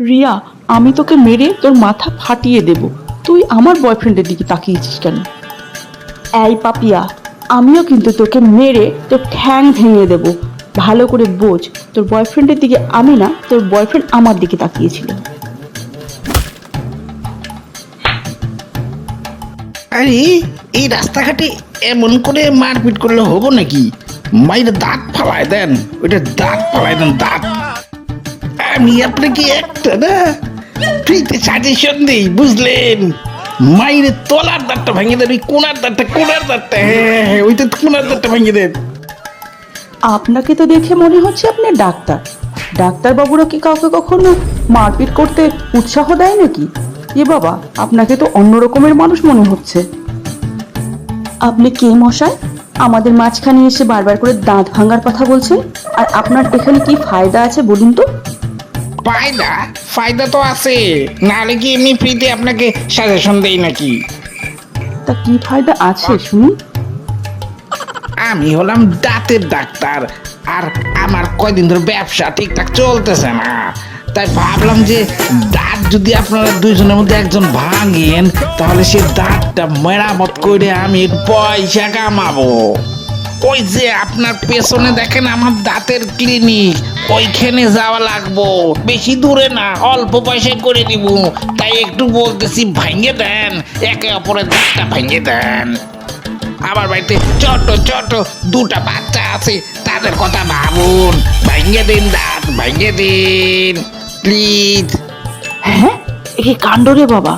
রিয়া, আমি তোকে মেরে তোর মাথা ফাটিয়ে দেব। তুই আমার বয়ফ্রেন্ডের দিকে তাকিয়েছিস কেন? এই পাপিয়া, আমিও কিন্তু তোকে মেরে তোর ঠ্যাং ভেঙে দেব। ভালো করে বোঝ, তোর বয়ফ্রেন্ডের দিকে আমি না, তোর বয়ফ্রেন্ড আমার দিকে তাকিয়েছিল। আরে এই রাস্তাঘাটে এমন করে মারপিট করলে হবো নাকি? মাইরে দাঁত ফালায় দেন, ওইটা দাঁত ফালায় দেন, দাঁত। আমি আপনাকে একটা না ফ্রিতে সাজেশন দিই, বুঝলেন? মাইরে তলার দাঁতটা ভেঙে দেন, ওই কোনার দাঁতটা, হ্যাঁ হ্যাঁ, ওইটা কোনার দাঁতটা ভেঙে দেন। আপনাকে তো দেখে মনে হচ্ছে আপনি ডাক্তার। ডাক্তারবাবুরা কি কাউকে কখনো মারপিট করতে উৎসাহ দেয় নাকি? এ বাবা, আপনাকে তো অন্য রকমের মানুষ মনে হচ্ছে। আপনি কে মশাই? আমাদের মাঝখানে এসে বারবার করে দাঁত ভাঙার কথা বলছেন। আর আপনার এখানে কি ফায়দা আছে বলুন তো? ফায়দা ফায়দা তো আছে, নাহলে কি এমনি ফ্রিতে আপনাকে সাজেশন দেই নাকি? তা কি ফায়দা আছে শুনুন। আমি হলাম দাঁতের ডাক্তার, আর আমার কয়দিন ধরে ব্যবসা ঠিকঠাক চলতেছে না, তাই ভাবলাম যে দাঁত যদি আপনারা দুইজনের মধ্যে একজন ভাঙেন, তাহলে সে দাঁতটা মেরামত করে আমি পয়সা কামাবো। ওই যে আপনার পেছনে দেখেন আমার দাঁতের ক্লিনিক, ওইখানে যাওয়া লাগবো, বেশি দূরে না, অল্প পয়সায় করে দিব। তাই একটু বলতেছি ভাঙে দেন, একে অপরের দাঁতটা ভেঙে দেন। আমার বাড়িতে ছোট ছোট দুটা বাচ্চা আছে, তাদের কথা ভাবুন। ভেঙে দিন দাঁত, ভেঙে দিন প্লিজ। হ্যাঁ, এ কাণ্ড রে বাবা!